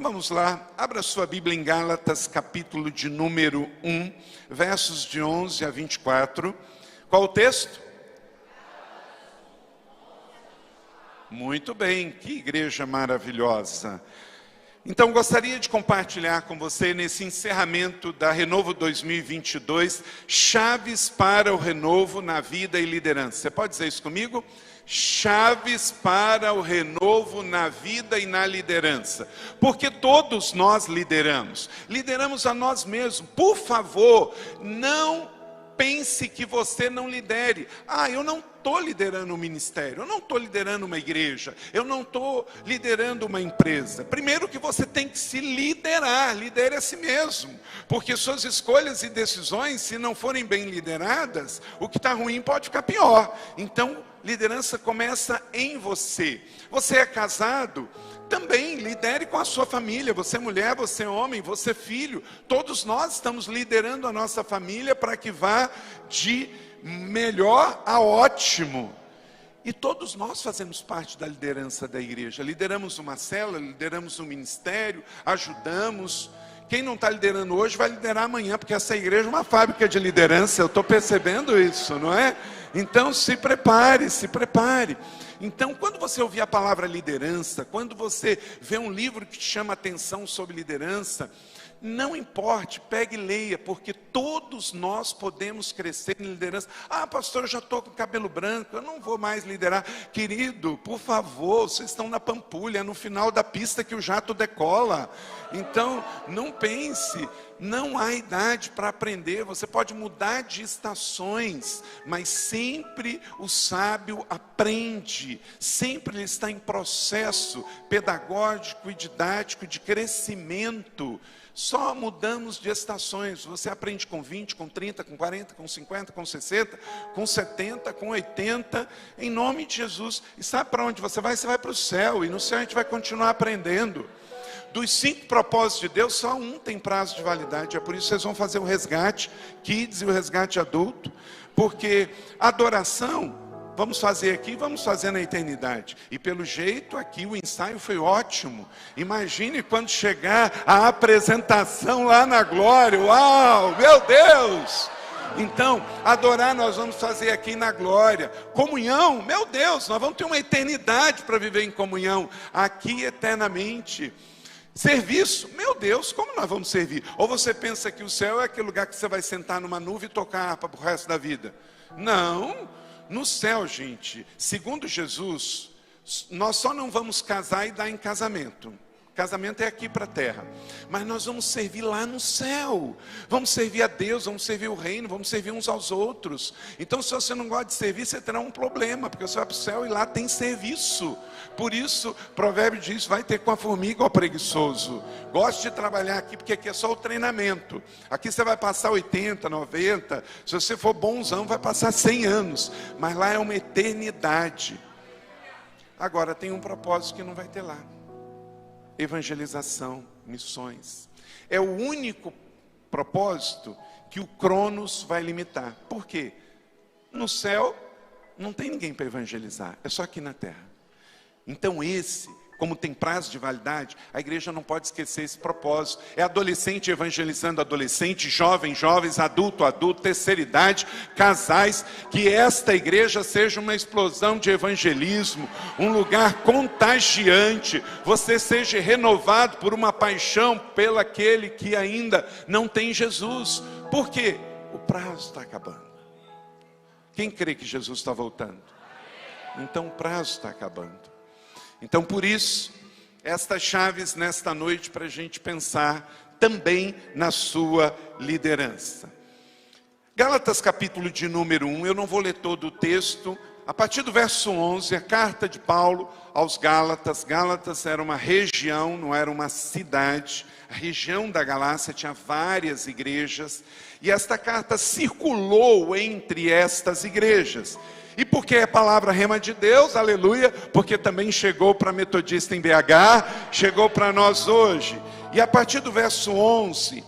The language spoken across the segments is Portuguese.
Então vamos lá, abra sua Bíblia em Gálatas, capítulo de número 1, versos de 11 a 24. Qual o texto? Muito bem, que igreja maravilhosa. Então gostaria de compartilhar com você nesse encerramento da Renovo 2022, chaves para o renovo na vida e liderança. Você pode dizer isso comigo? Chaves para o renovo na vida e na liderança. Porque todos nós lideramos a nós mesmos. Por favor, não pense que você não lidere. Eu não estou liderando um ministério, eu não estou liderando uma igreja, eu não estou liderando uma empresa. Primeiro que você tem que se liderar, lidere a si mesmo. Porque suas escolhas e decisões, se não forem bem lideradas, o que está ruim pode ficar pior. Então, liderança começa em você. Você é casado? Também lidere com a sua família. Você é mulher, você é homem, você é filho. Todos nós estamos liderando a nossa família para que vá de melhor a ótimo. E todos nós fazemos parte da liderança da igreja. Lideramos uma célula, lideramos um ministério, ajudamos. Quem não está liderando hoje vai liderar amanhã, porque essa igreja é uma fábrica de liderança. Eu estou percebendo isso, não é? Então se prepare, se prepare. Então, quando você ouvir a palavra liderança, quando você vê um livro que te chama atenção sobre liderança, não importe, pegue e leia, porque todos nós podemos crescer em liderança. Pastor, eu já estou com cabelo branco, eu não vou mais liderar. Querido, por favor, vocês estão na Pampulha, no final da pista que o jato decola. Então, não pense, não há idade para aprender. Você pode mudar de estações, mas sempre o sábio aprende. Sempre ele está em processo pedagógico e didático de crescimento. Só mudamos de estações. Você aprende com 20, com 30, com 40, com 50, com 60, com 70, com 80, em nome de Jesus. E sabe para onde você vai? Você vai para o céu, e no céu a gente vai continuar aprendendo. Dos 5 propósitos de Deus, só um tem prazo de validade. É por isso que vocês vão fazer o resgate kids e o resgate adulto. Porque adoração vamos fazer aqui, vamos fazer na eternidade. E pelo jeito aqui o ensaio foi ótimo. Imagine quando chegar a apresentação lá na glória. Uau, meu Deus! Então, adorar nós vamos fazer aqui na glória. Comunhão, meu Deus, nós vamos ter uma eternidade para viver em comunhão. Aqui eternamente. Serviço, meu Deus, como nós vamos servir? Ou você pensa que o céu é aquele lugar que você vai sentar numa nuvem e tocar harpa para o resto da vida? Não. No céu, gente, segundo Jesus, nós só não vamos casar e dar em casamento. Casamento é aqui para a terra. Mas nós vamos servir lá no céu. Vamos servir a Deus, vamos servir o reino, vamos servir uns aos outros. Então, se você não gosta de servir, você terá um problema, porque você vai para o céu e lá tem serviço. Por isso, o provérbio diz, vai ter com a formiga, ó preguiçoso. Goste de trabalhar aqui, porque aqui é só o treinamento. Aqui você vai passar 80, 90. Se você for bonzão, vai passar 100 anos. Mas lá é uma eternidade. Agora, tem um propósito que não vai ter lá. Evangelização, missões. É o único propósito que o Cronos vai limitar. Por quê? No céu não tem ninguém para evangelizar, é só aqui na terra. Então como tem prazo de validade, a igreja não pode esquecer esse propósito. É adolescente evangelizando adolescente, jovens, adulto, terceira idade, casais. Que esta igreja seja uma explosão de evangelismo, um lugar contagiante. Você seja renovado por uma paixão pelo aquele que ainda não tem Jesus. Por quê? O prazo está acabando. Quem crê que Jesus está voltando? Então o prazo está acabando. Então, por isso, estas chaves nesta noite para a gente pensar também na sua liderança. Gálatas capítulo de número 1, eu não vou ler todo o texto. A partir do verso 11, a carta de Paulo aos Gálatas. Gálatas era uma região, não era uma cidade. A região da Galácia tinha várias igrejas. E esta carta circulou entre estas igrejas. E porque é palavra rema de Deus, aleluia, porque também chegou para metodista em BH, chegou para nós hoje. E a partir do verso 11,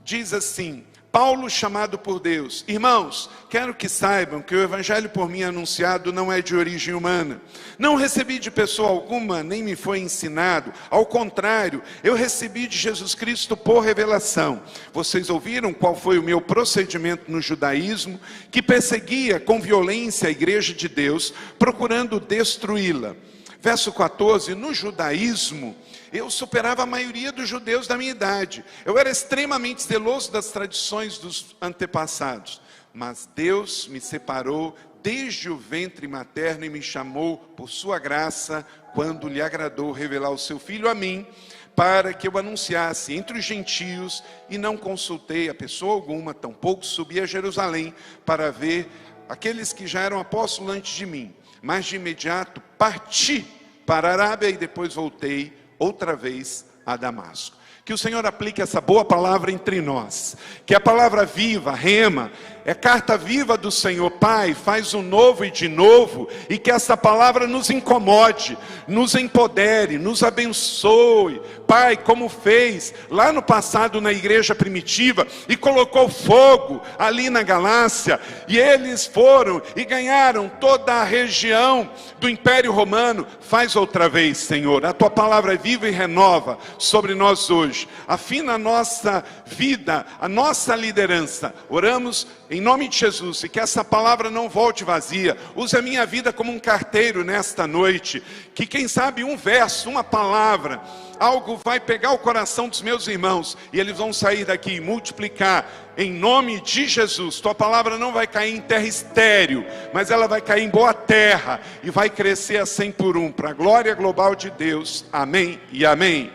diz assim: Paulo, chamado por Deus. Irmãos, quero que saibam que o evangelho por mim anunciado não é de origem humana. Não recebi de pessoa alguma, nem me foi ensinado. Ao contrário, eu recebi de Jesus Cristo por revelação. Vocês ouviram qual foi o meu procedimento no judaísmo, que perseguia com violência a igreja de Deus, procurando destruí-la. Verso 14, no judaísmo, eu superava a maioria dos judeus da minha idade. Eu era extremamente zeloso das tradições dos antepassados. Mas Deus me separou desde o ventre materno e me chamou por sua graça, quando lhe agradou revelar o seu Filho a mim, para que eu anunciasse entre os gentios, e não consultei a pessoa alguma, tampouco subi a Jerusalém para ver aqueles que já eram apóstolos antes de mim. Mas de imediato parti para a Arábia e depois voltei outra vez a Damasco. Que o Senhor aplique essa boa palavra entre nós. Que a palavra viva, rema, é carta viva do Senhor. Pai, faz o novo e de novo. E que essa palavra nos incomode, nos empodere, nos abençoe. Pai, como fez lá no passado na igreja primitiva, e colocou fogo ali na Galácia, e eles foram e ganharam toda a região do Império Romano. Faz outra vez, Senhor. A tua palavra é viva e renova sobre nós hoje. Afina a nossa vida, a nossa liderança. Oramos em nome de Jesus, e que essa palavra não volte vazia. Use a minha vida como um carteiro nesta noite. Que quem sabe um verso, uma palavra, algo vai pegar o coração dos meus irmãos, e eles vão sair daqui e multiplicar em nome de Jesus. Tua palavra não vai cair em terra estéril, mas ela vai cair em boa terra, e vai crescer a 100 por 1, para a glória global de Deus. Amém e amém.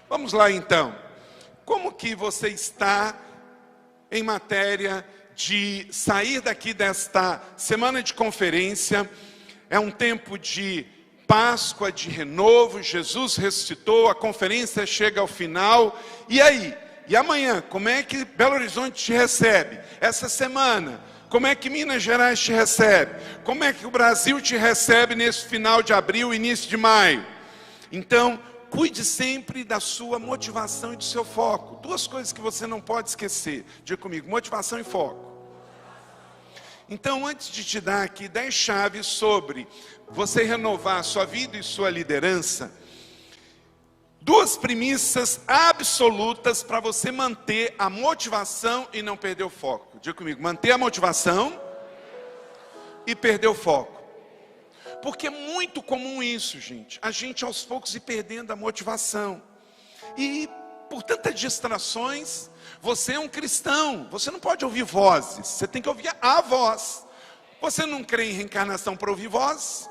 Vamos lá então. Como que você está em matéria de sair daqui desta semana de conferência? É um tempo de Páscoa, de renovo. Jesus ressuscitou, a conferência chega ao final. E aí? E amanhã? Como é que Belo Horizonte te recebe? Essa semana? Como é que Minas Gerais te recebe? Como é que o Brasil te recebe nesse final de abril, início de maio? Então, cuide sempre da sua motivação e do seu foco. Duas coisas que você não pode esquecer. Diga comigo, motivação e foco. Então, antes de te dar aqui 10 chaves sobre você renovar a sua vida e sua liderança, duas premissas absolutas para você manter a motivação e não perder o foco. Diga comigo, manter a motivação e perder o foco. Porque é muito comum isso, gente. A gente aos poucos ir perdendo a motivação. E por tantas distrações, você é um cristão. Você não pode ouvir vozes. Você tem que ouvir a voz. Você não crê em reencarnação para ouvir vozes.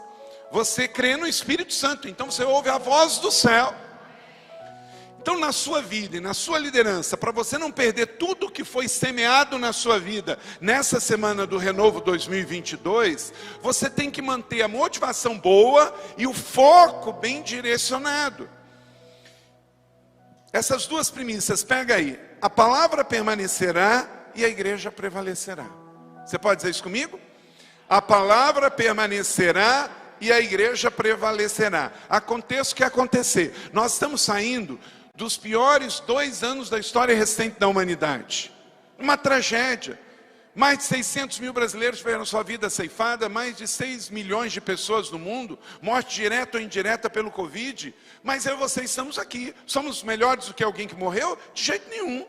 Você crê no Espírito Santo. Então você ouve a voz do céu. Então na sua vida e na sua liderança, para você não perder tudo que foi semeado na sua vida nessa semana do Renovo 2022, você tem que manter a motivação boa e o foco bem direcionado. Essas duas premissas, pega aí. A palavra permanecerá e a igreja prevalecerá. Você pode dizer isso comigo? A palavra permanecerá e a igreja prevalecerá. Aconteça o que acontecer. Nós estamos saindo dos piores 2 anos da história recente da humanidade. Uma tragédia. Mais de 600 mil brasileiros tiveram sua vida ceifada, mais de 6 milhões de pessoas no mundo, morte direta ou indireta pelo Covid. Mas eu e você estamos aqui. Somos melhores do que alguém que morreu? De jeito nenhum.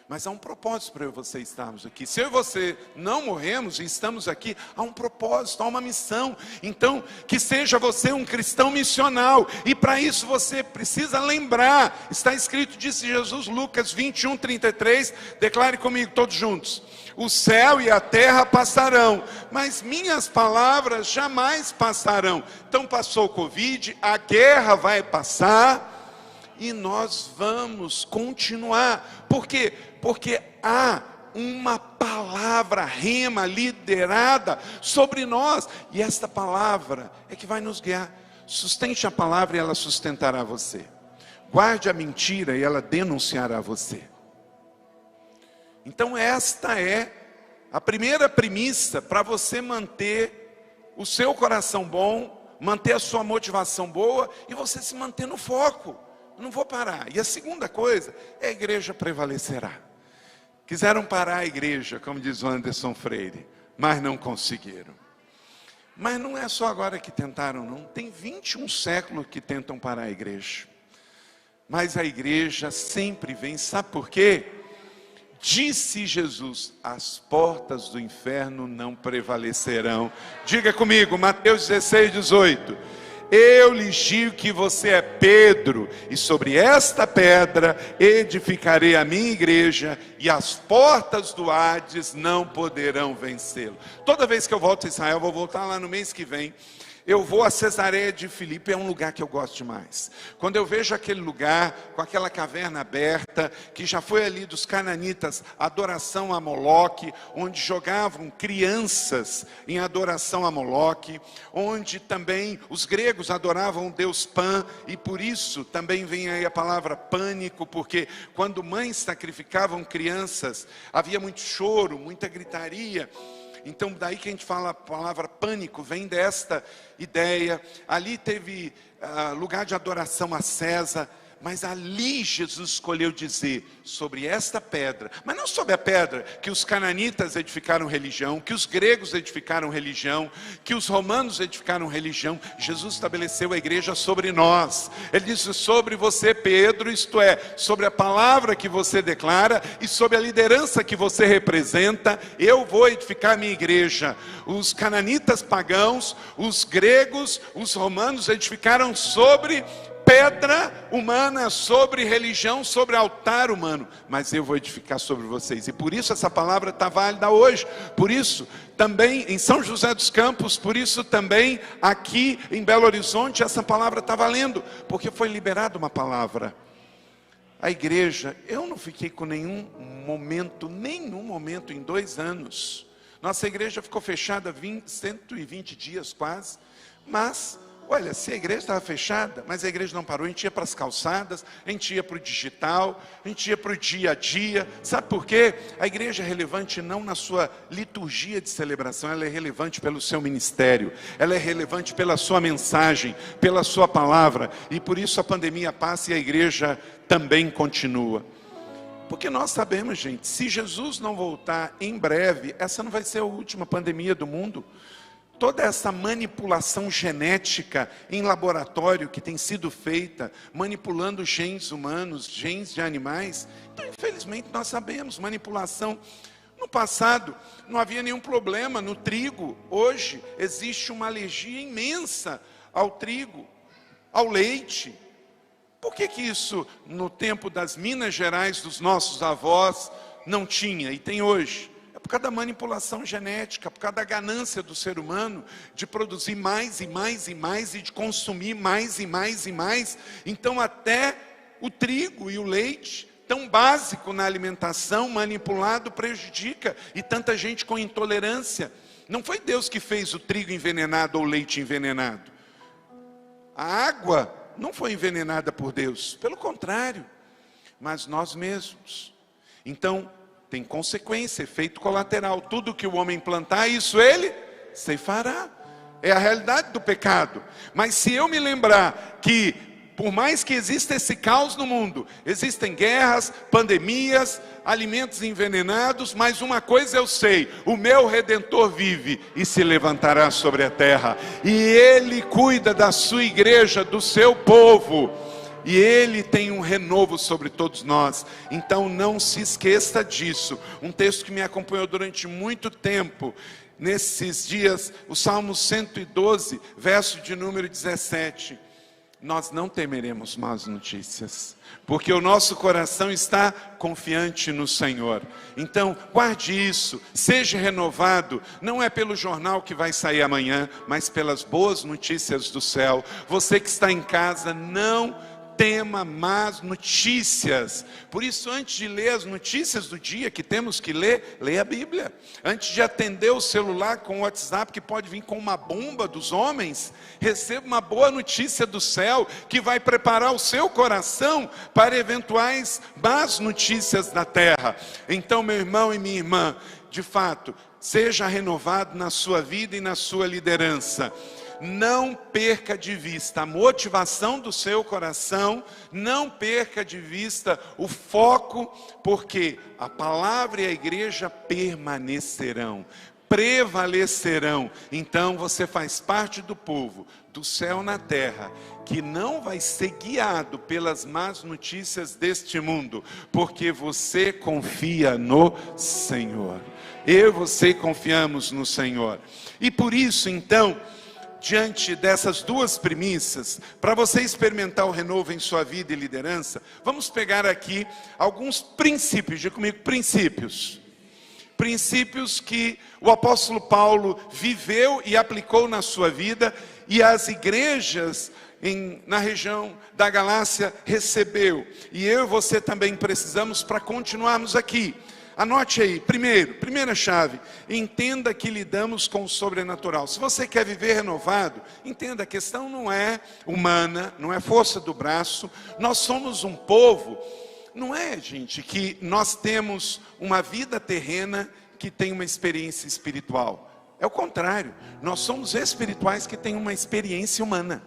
Mas há um propósito para eu e você estarmos aqui. Se eu e você não morremos e estamos aqui, há um propósito, há uma missão. Então, que seja você um cristão missional. E para isso você precisa lembrar. Está escrito, disse Jesus, Lucas 21, 33. Declare comigo todos juntos. O céu e a terra passarão, mas minhas palavras jamais passarão. Então passou o Covid, a guerra vai passar. E nós vamos continuar. Por quê? Porque há uma palavra rema liderada sobre nós. E esta palavra é que vai nos guiar. Sustente a palavra e ela sustentará você. Guarde a mentira e ela denunciará você. Então esta é a primeira premissa para você manter o seu coração bom, manter a sua motivação boa e você se manter no foco. Não vou parar. E a segunda coisa é a igreja prevalecerá. Quiseram parar a igreja, como diz o Anderson Freire, mas não conseguiram. Mas não é só agora que tentaram, não. Tem 21 séculos que tentam parar a igreja. Mas a igreja sempre vem, sabe por quê? Disse Jesus, as portas do inferno não prevalecerão. Diga comigo, Mateus 16, 18. Eu lhes digo que você é Pedro, e sobre esta pedra edificarei a minha igreja, e as portas do Hades não poderão vencê-lo. Toda vez que eu volto a Israel, vou voltar lá no mês que vem, eu vou a Cesareia de Filipe, é um lugar que eu gosto demais. Quando eu vejo aquele lugar, com aquela caverna aberta, que já foi ali dos cananitas, adoração a Moloque, onde jogavam crianças em adoração a Moloque, onde também os gregos adoravam o deus Pan, e por isso também vem aí a palavra pânico, porque quando mães sacrificavam crianças, havia muito choro, muita gritaria. Então daí que a gente fala a palavra pânico, vem desta ideia. Ali teve lugar de adoração a César, mas ali Jesus escolheu dizer sobre esta pedra, mas não sobre a pedra que os cananitas edificaram religião, que os gregos edificaram religião, que os romanos edificaram religião. Jesus estabeleceu a igreja sobre nós. Ele disse sobre você, Pedro, isto é, sobre a palavra que você declara e sobre a liderança que você representa, eu vou edificar a minha igreja. Os cananitas pagãos, os gregos, os romanos edificaram sobre pedra humana, sobre religião, sobre altar humano, mas eu vou edificar sobre vocês, e por isso essa palavra está válida hoje. Por isso também em São José dos Campos, por isso também aqui em Belo Horizonte, essa palavra está valendo, porque foi liberada uma palavra. A igreja, eu não fiquei com nenhum momento em 2 anos, nossa igreja ficou fechada 120 dias quase, mas olha, se a igreja estava fechada, mas a igreja não parou, a gente ia para as calçadas, a gente ia para o digital, a gente ia para o dia a dia. Sabe por quê? A igreja é relevante não na sua liturgia de celebração, ela é relevante pelo seu ministério, ela é relevante pela sua mensagem, pela sua palavra, e por isso a pandemia passa e a igreja também continua. Porque nós sabemos, gente, se Jesus não voltar em breve, essa não vai ser a última pandemia do mundo. Toda essa manipulação genética em laboratório que tem sido feita, manipulando genes humanos, genes de animais, então infelizmente nós sabemos, manipulação. No passado não havia nenhum problema no trigo, hoje existe uma alergia imensa ao trigo, ao leite. Por que isso no tempo das Minas Gerais dos nossos avós não tinha e tem hoje? Por causa da manipulação genética, por causa da ganância do ser humano, de produzir mais e mais e mais, e de consumir mais e mais e mais. Então até o trigo e o leite, tão básico na alimentação, manipulado, prejudica, e tanta gente com intolerância. Não foi Deus que fez o trigo envenenado ou o leite envenenado. A água não foi envenenada por Deus, pelo contrário, mas nós mesmos. Então tem consequência, efeito colateral. Tudo que o homem plantar, isso ele ceifará. É a realidade do pecado. Mas se eu me lembrar que, por mais que exista esse caos no mundo, existem guerras, pandemias, alimentos envenenados, mas uma coisa eu sei: o meu Redentor vive e se levantará sobre a terra. E Ele cuida da sua igreja, do seu povo. E Ele tem um renovo sobre todos nós. Então não se esqueça disso. Um texto que me acompanhou durante muito tempo, nesses dias, o Salmo 112, verso de número 17. Nós não temeremos más notícias, porque o nosso coração está confiante no Senhor. Então guarde isso, seja renovado, não é pelo jornal que vai sair amanhã, mas pelas boas notícias do céu. Você que está em casa, não tema más notícias. Por isso, antes de ler as notícias do dia que temos que ler, leia a Bíblia. Antes de atender o celular com o WhatsApp, que pode vir com uma bomba dos homens, receba uma boa notícia do céu, que vai preparar o seu coração para eventuais más notícias da terra. Então, meu irmão e minha irmã, de fato, seja renovado na sua vida e na sua liderança. não perca de vista a motivação do seu coração, não perca de vista o foco, porque a palavra e a igreja permanecerão, prevalecerão. Então você faz parte do povo, do céu na terra, que não vai ser guiado pelas más notícias deste mundo, porque você confia no Senhor. Eu e você confiamos no Senhor. E por isso, então, diante dessas duas premissas, para você experimentar o renovo em sua vida e liderança, vamos pegar aqui alguns princípios. Diga comigo, princípios. Princípios que o apóstolo Paulo viveu e aplicou na sua vida, e as igrejas na região da Galácia recebeu. E eu e você também precisamos para continuarmos aqui. Anote aí, primeira chave, entenda que lidamos com o sobrenatural. Se você quer viver renovado, entenda, a questão não é humana, não é força do braço. Nós somos um povo, não é, gente, que nós temos uma vida terrena que tem uma experiência espiritual. É o contrário, nós somos espirituais que têm uma experiência humana.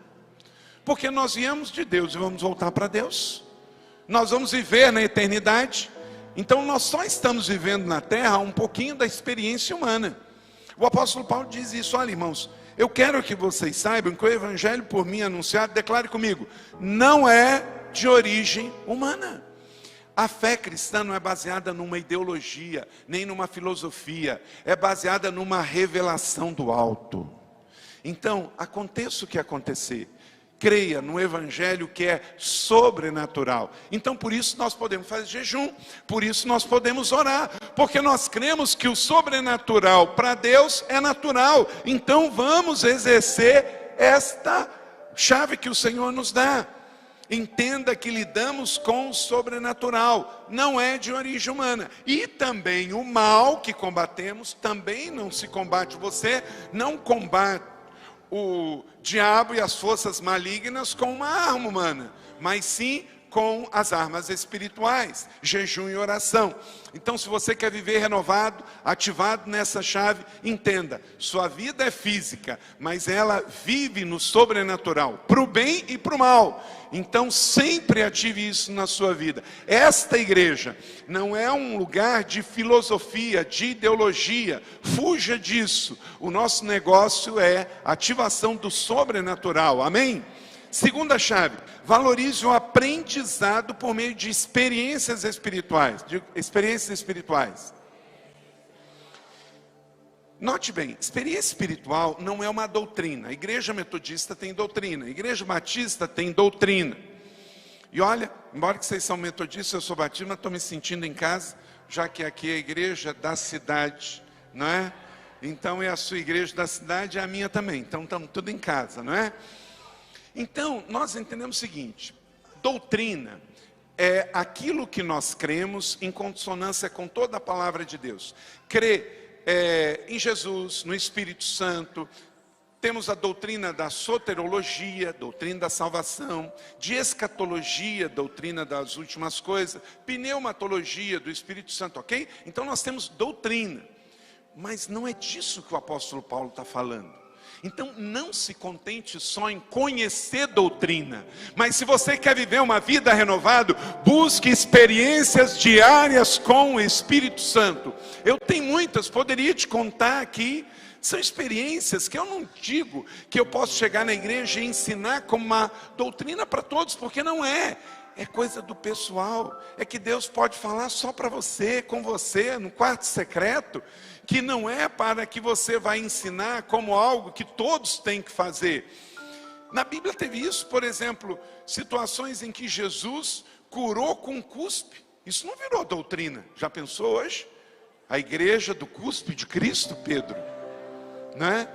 Porque nós viemos de Deus e vamos voltar para Deus. Nós vamos viver na eternidade. Então nós só estamos vivendo na terra um pouquinho da experiência humana. O apóstolo Paulo diz isso: olha, irmãos, eu quero que vocês saibam que o evangelho por mim anunciado, declare comigo, não é de origem humana. A fé cristã não é baseada numa ideologia, nem numa filosofia, é baseada numa revelação do alto. Então, aconteça o que acontecer, creia no evangelho que é sobrenatural. Então por isso nós podemos fazer jejum, por isso nós podemos orar, porque nós cremos que o sobrenatural para Deus é natural. Então vamos exercer esta chave que o Senhor nos dá. Entenda que lidamos com o sobrenatural, não é de origem humana. E também o mal que combatemos, também não se combate. Você não combate o diabo e as forças malignas com uma arma humana, mas sim com as armas espirituais, jejum e oração. Então, se você quer viver renovado, ativado nessa chave, entenda, sua vida é física, mas ela vive no sobrenatural, para o bem e para o mal. Então sempre ative isso na sua vida. Esta igreja não é um lugar de filosofia, de ideologia, fuja disso. O nosso negócio é ativação do sobrenatural, amém? Segunda chave, valorize o aprendizado por meio de experiências espirituais. Note bem, experiência espiritual não é uma doutrina. A igreja metodista tem doutrina, a igreja batista tem doutrina. E olha, embora que vocês são metodistas, eu sou batista, mas estou me sentindo em casa, já que aqui é a igreja da cidade, não é? Então é a sua igreja da cidade, é a minha também, então estamos tudo em casa, não é? Então, nós entendemos o seguinte, doutrina é aquilo que nós cremos em consonância com toda a palavra de Deus. Crer em Jesus, no Espírito Santo, temos a doutrina da soterologia, doutrina da salvação, de escatologia, doutrina das últimas coisas, pneumatologia do Espírito Santo, ok? Então nós temos doutrina, mas não é disso que o apóstolo Paulo está falando. Então não se contente só em conhecer doutrina, mas se você quer viver uma vida renovada, busque experiências diárias com o Espírito Santo. Eu tenho muitas, poderia te contar aqui, são experiências que eu não digo que eu posso chegar na igreja e ensinar como uma doutrina para todos, porque não é. É coisa do pessoal, é que Deus pode falar só para você, com você, no quarto secreto, que não é para que você vai ensinar como algo que todos têm que fazer. Na Bíblia teve isso, por exemplo, situações em que Jesus curou com cuspe. Isso não virou doutrina, já pensou hoje? A igreja do cuspe de Cristo, Pedro, não é?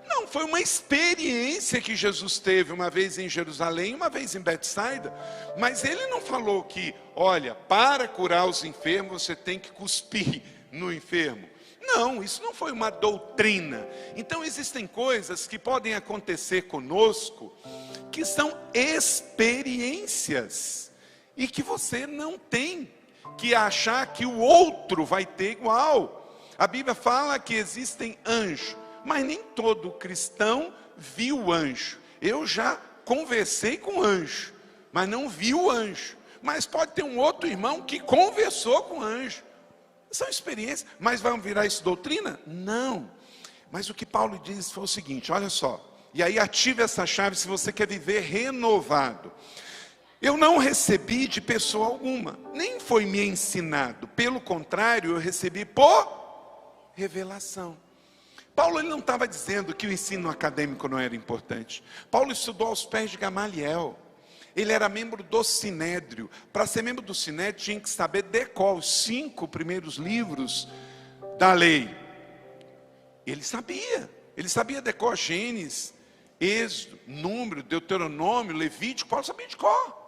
Não, foi uma experiência que Jesus teve uma vez em Jerusalém, uma vez em Betsaida. Mas ele não falou que, olha, para curar os enfermos você tem que cuspir no enfermo. Não, isso não foi uma doutrina. Então existem coisas que podem acontecer conosco, que são experiências, e que você não tem que achar que o outro vai ter igual. A Bíblia fala que existem anjos, mas nem todo cristão vi o anjo. Eu já conversei com o anjo, mas não vi o anjo. Mas pode ter um outro irmão que conversou com o anjo. São experiências, mas vai virar isso doutrina? Não. Mas o que Paulo diz foi o seguinte, olha só. E aí ative essa chave se você quer viver renovado. Eu não recebi de pessoa alguma, nem foi me ensinado. Pelo contrário, eu recebi por revelação. Paulo ele não estava dizendo que o ensino acadêmico não era importante. Paulo estudou aos pés de Gamaliel. Ele era membro do Sinédrio. Para ser membro do Sinédrio tinha que saber decor os 5 primeiros livros da lei. Ele sabia decor Gênesis, Êxodo, Número, Deuteronômio, Levítico. Paulo sabia de cor.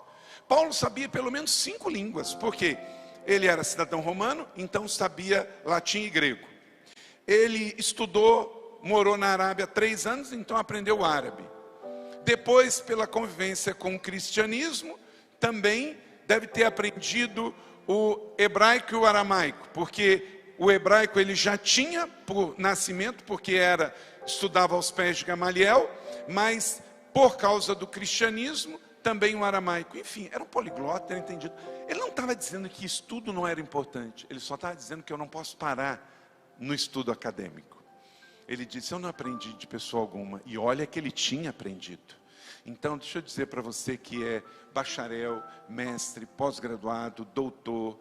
Paulo sabia pelo menos 5 línguas, porque ele era cidadão romano, então sabia latim e grego. Ele estudou, morou na Arábia 3 anos, então aprendeu árabe. Depois, pela convivência com o cristianismo, também deve ter aprendido o hebraico e o aramaico, porque o hebraico ele já tinha por nascimento, porque estudava aos pés de Gamaliel, mas por causa do cristianismo, também o aramaico. Enfim, era um poliglota, era entendido. Ele não estava dizendo que estudo não era importante, ele só estava dizendo que eu não posso parar no estudo acadêmico. Ele disse, eu não aprendi de pessoa alguma, e olha que ele tinha aprendido. Então, deixa eu dizer para você que é bacharel, mestre, pós-graduado, doutor,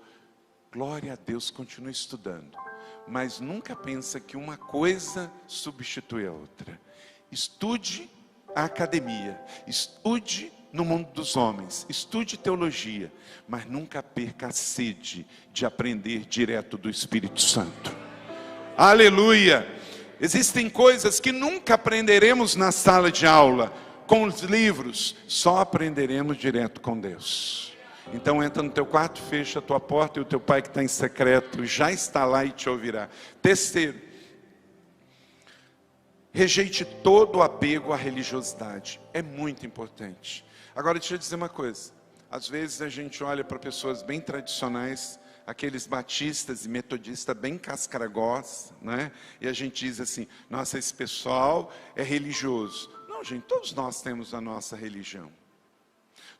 glória a Deus, continue estudando. Mas nunca pensa que uma coisa substitui a outra. Estude a academia, estude no mundo dos homens, estude teologia, mas nunca perca a sede de aprender direto do Espírito Santo. Aleluia! Existem coisas que nunca aprenderemos na sala de aula, com os livros, só aprenderemos direto com Deus. Então entra no teu quarto, fecha a tua porta, e o teu pai que está em secreto já está lá e te ouvirá. Terceiro, rejeite todo o apego à religiosidade. É muito importante. Agora deixa eu dizer uma coisa. Às vezes a gente olha para pessoas bem tradicionais, aqueles batistas e metodistas bem cascaragós, né? E a gente diz assim, nossa, esse pessoal é religioso. Não, gente, todos nós temos a nossa religião.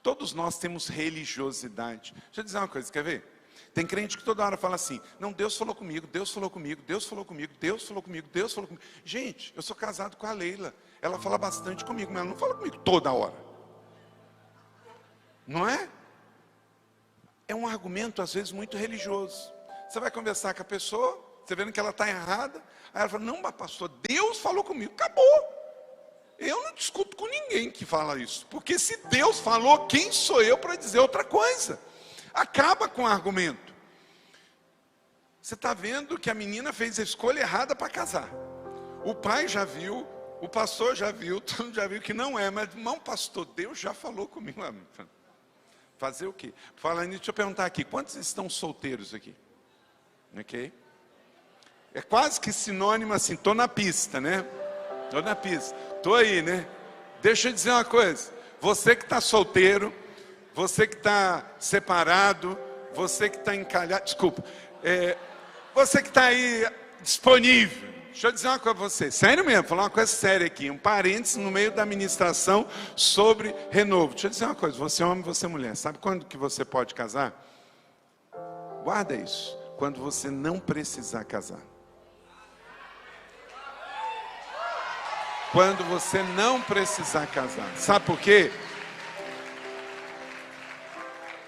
Todos nós temos religiosidade. Deixa eu dizer uma coisa, quer ver? Tem crente que toda hora fala assim, não, Deus falou comigo, Deus falou comigo, Deus falou comigo, Deus falou comigo, Deus falou comigo. Gente, eu sou casado com a Leila, ela fala bastante comigo, mas ela não fala comigo toda hora. Não é? É um argumento, às vezes, muito religioso. Você vai conversar com a pessoa, você vendo que ela está errada, aí ela fala, não, mas pastor, Deus falou comigo, acabou. Eu não discuto com ninguém que fala isso, porque se Deus falou, quem sou eu para dizer outra coisa? Acaba com o argumento. Você está vendo que a menina fez a escolha errada para casar. O pai já viu, o pastor já viu, todo mundo já viu que não é, mas irmão pastor, Deus já falou comigo. Fazer o quê? Falando, deixa eu perguntar aqui, quantos estão solteiros aqui? Ok? É quase que sinônimo assim, estou na pista, né? Estou na pista, estou aí, né? Deixa eu dizer uma coisa, você que está solteiro, você que está separado, você que está encalhado, desculpa, você que está aí disponível, deixa eu dizer uma coisa para você, sério mesmo, vou falar uma coisa séria aqui, um parênteses no meio da ministração sobre renovo. Deixa eu dizer uma coisa, você é homem, você é mulher, sabe quando que você pode casar? Guarda isso, quando você não precisar casar. Quando você não precisar casar. Sabe por quê?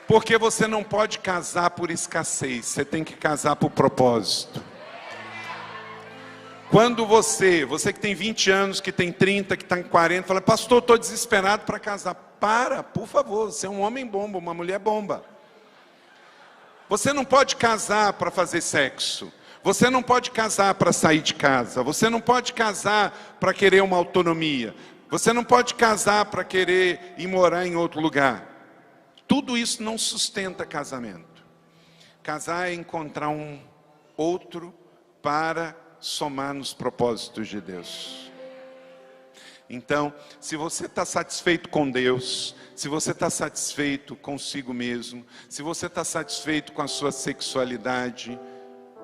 Porque você não pode casar por escassez. Você tem que casar por propósito. Quando você que tem 20 anos, que tem 30, que está em 40, fala, pastor, estou desesperado para casar. Para, por favor, você é um homem bomba, uma mulher bomba. Você não pode casar para fazer sexo. Você não pode casar para sair de casa. Você não pode casar para querer uma autonomia. Você não pode casar para querer ir morar em outro lugar. Tudo isso não sustenta casamento. Casar é encontrar um outro para somar nos propósitos de Deus. Então, se você está satisfeito com Deus, se você está satisfeito consigo mesmo, se você está satisfeito com a sua sexualidade,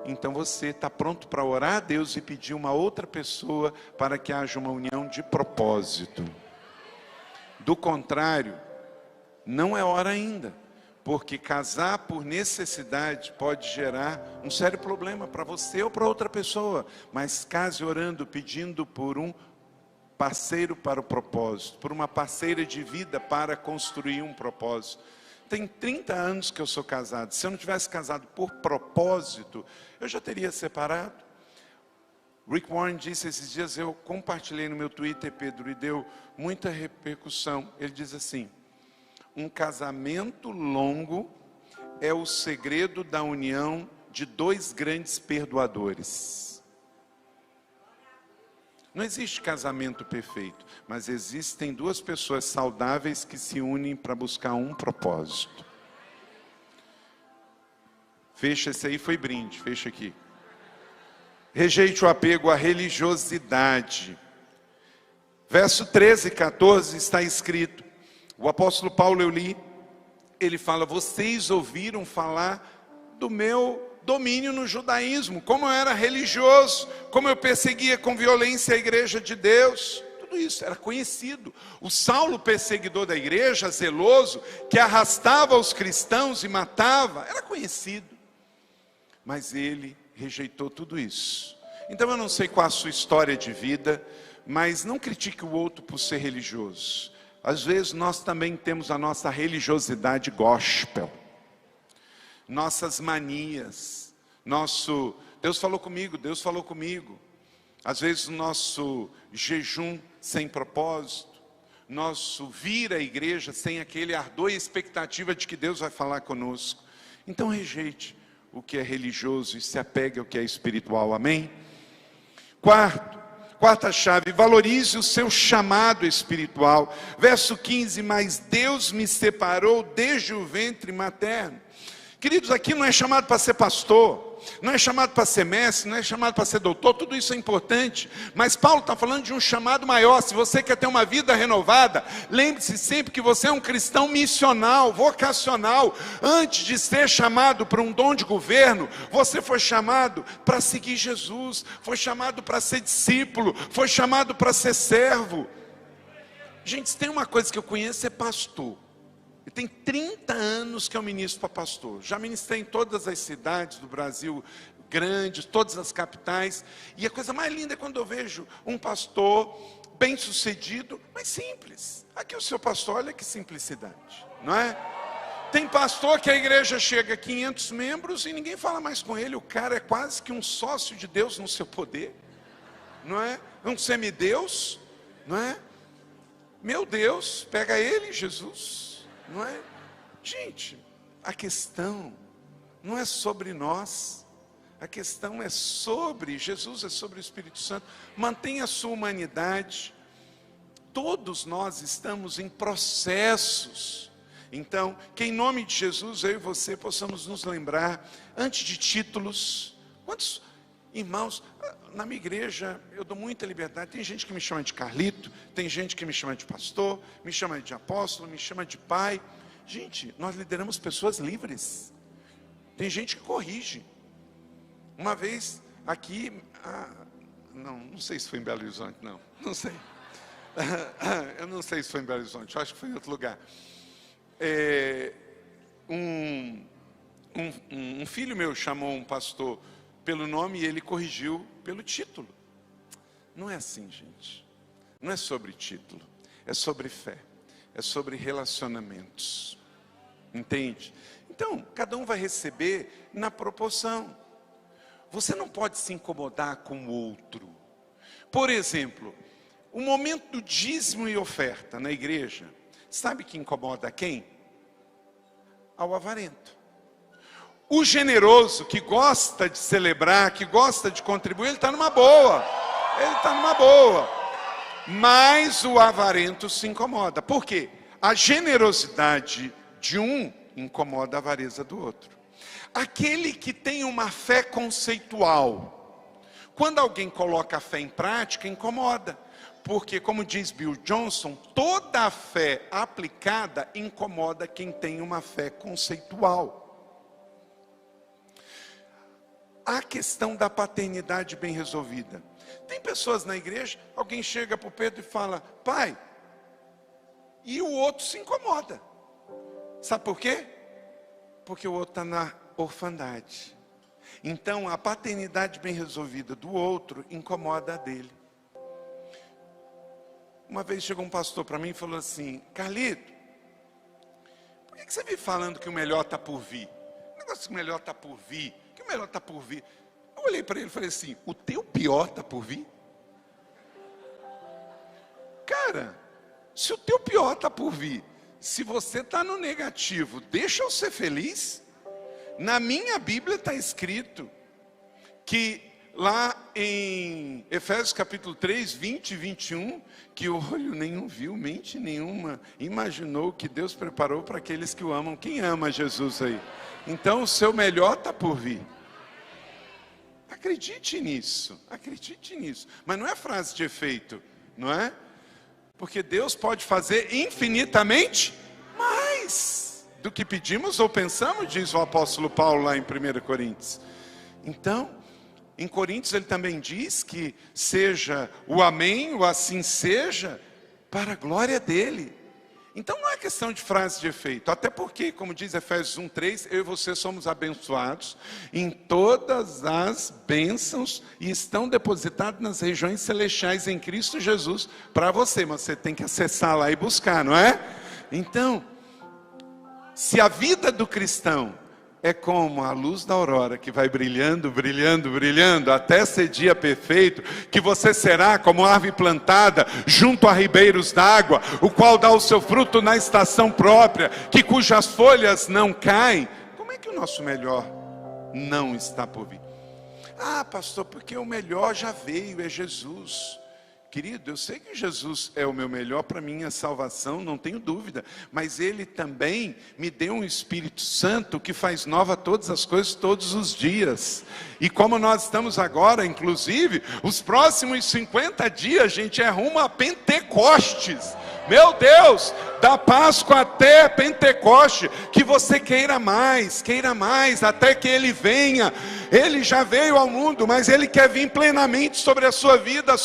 então você está pronto para orar a Deus e pedir uma outra pessoa para que haja uma união de propósito. Do contrário, não é hora ainda, porque casar por necessidade pode gerar um sério problema para você ou para outra pessoa. Mas case orando, pedindo por um parceiro para o propósito, por uma parceira de vida para construir um propósito. Tem 30 anos que eu sou casado. Se eu não tivesse casado por propósito, eu já teria separado. Rick Warren disse esses dias, eu compartilhei no meu Twitter, Pedro, e deu muita repercussão. Ele diz assim: um casamento longo é o segredo da união de dois grandes perdoadores. Não existe casamento perfeito, mas existem duas pessoas saudáveis que se unem para buscar um propósito. Fecha esse aí, foi brinde, fecha aqui. Rejeite o apego à religiosidade. Verso 13 e 14 está escrito, o apóstolo Paulo, eu li, ele fala: vocês ouviram falar do meu domínio no judaísmo, como eu era religioso, como eu perseguia com violência a igreja de Deus. Tudo isso era conhecido. O Saulo, perseguidor da igreja, zeloso, que arrastava os cristãos e matava, era conhecido. Mas ele rejeitou tudo isso. Então eu não sei qual a sua história de vida, mas não critique o outro por ser religioso. Às vezes nós também temos a nossa religiosidade gospel, nossas manias, Deus falou comigo, Deus falou comigo. Às vezes o nosso jejum sem propósito, nosso vir à igreja sem aquele ardor e expectativa de que Deus vai falar conosco. Então rejeite o que é religioso e se apegue ao que é espiritual, amém? Quarta chave, valorize o seu chamado espiritual. Verso 15, mas Deus me separou desde o ventre materno. Queridos, aqui não é chamado para ser pastor, não é chamado para ser mestre, não é chamado para ser doutor, tudo isso é importante. Mas Paulo está falando de um chamado maior. Se você quer ter uma vida renovada, lembre-se sempre que você é um cristão missional, vocacional. Antes de ser chamado para um dom de governo, você foi chamado para seguir Jesus, foi chamado para ser discípulo, foi chamado para ser servo. Gente, se tem uma coisa que eu conheço é pastor. E tem 30 anos que eu ministro para pastor. Já ministrei em todas as cidades do Brasil, grandes, todas as capitais. E a coisa mais linda é quando eu vejo um pastor bem sucedido, mas simples. Aqui o seu pastor, olha que simplicidade, não é? Tem pastor que a igreja chega a 500 membros e ninguém fala mais com ele. O cara é quase que um sócio de Deus no seu poder, não é? Um semideus, não é? Meu Deus, pega ele, Jesus. Não é? Gente, a questão não é sobre nós, a questão é sobre Jesus, é sobre o Espírito Santo. Mantenha a sua humanidade. Todos nós estamos em processos. Então, que em nome de Jesus, eu e você possamos nos lembrar, antes de títulos. Quantos irmãos, na minha igreja, eu dou muita liberdade. Tem gente que me chama de Carlito, tem gente que me chama de pastor, me chama de apóstolo, me chama de pai. Gente, nós lideramos pessoas livres. Tem gente que corrige. Uma vez aqui, não sei se foi em Belo Horizonte, não sei. Eu não sei se foi em Belo Horizonte, eu acho que foi em outro lugar. Um filho meu chamou um pastor pelo nome e ele corrigiu pelo título. Não é assim, gente. Não é sobre título, é sobre fé, é sobre relacionamentos. Entende? Então, cada um vai receber na proporção. Você não pode se incomodar com o outro. Por exemplo, o momento do dízimo e oferta na igreja, sabe que incomoda quem? Ao avarento. O generoso, que gosta de celebrar, que gosta de contribuir, ele está numa boa. Ele está numa boa. Mas o avarento se incomoda. Por quê? A generosidade de um incomoda a avareza do outro. Aquele que tem uma fé conceitual, quando alguém coloca a fé em prática, incomoda. Porque, como diz Bill Johnson, toda a fé aplicada incomoda quem tem uma fé conceitual. a questão da paternidade bem resolvida. Tem pessoas na igreja, alguém chega para o Pedro e fala, pai, e o outro se incomoda. Sabe por quê? Porque o outro está na orfandade. Então, a paternidade bem resolvida do outro incomoda a dele. Uma vez chegou um pastor para mim e falou assim, Carlito, por que você vive falando que o melhor está por vir? O negócio que o melhor está por vir, que o melhor está por vir. Eu olhei para ele e falei assim, o teu pior está por vir? Cara, se o teu pior está por vir, se você está no negativo, deixa eu ser feliz. Na minha Bíblia está escrito que lá em Efésios capítulo 3, 20 e 21, que olho nenhum viu, mente nenhuma imaginou que Deus preparou para aqueles que o amam. Quem ama Jesus aí? Então o seu melhor está por vir. Acredite nisso, acredite nisso. Mas não é frase de efeito, não é? Porque Deus pode fazer infinitamente mais do que pedimos ou pensamos, diz o apóstolo Paulo lá em 1 Coríntios. Então, em Coríntios ele também diz que seja o amém, o assim seja, para a glória dele. Então não é questão de frase de efeito, até porque, como diz Efésios 1:3, eu e você somos abençoados em todas as bênçãos e estão depositados nas regiões celestiais em Cristo Jesus para você, mas você tem que acessar lá e buscar, não é? Então, se a vida do cristão é como a luz da aurora que vai brilhando, brilhando, brilhando, até ser dia perfeito, que você será como árvore plantada junto a ribeiros d'água, o qual dá o seu fruto na estação própria, que cujas folhas não caem. Como é que o nosso melhor não está por vir? Ah, pastor, porque o melhor já veio, é Jesus. Querido, eu sei que Jesus é o meu melhor para minha salvação, não tenho dúvida. Mas Ele também me deu um Espírito Santo que faz nova todas as coisas todos os dias. E como nós estamos agora, inclusive, os próximos 50 dias, gente, é rumo a Pentecostes. Meu Deus, da Páscoa até Pentecoste, que você queira mais, até que Ele venha. Ele já veio ao mundo, mas Ele quer vir plenamente sobre a sua vida,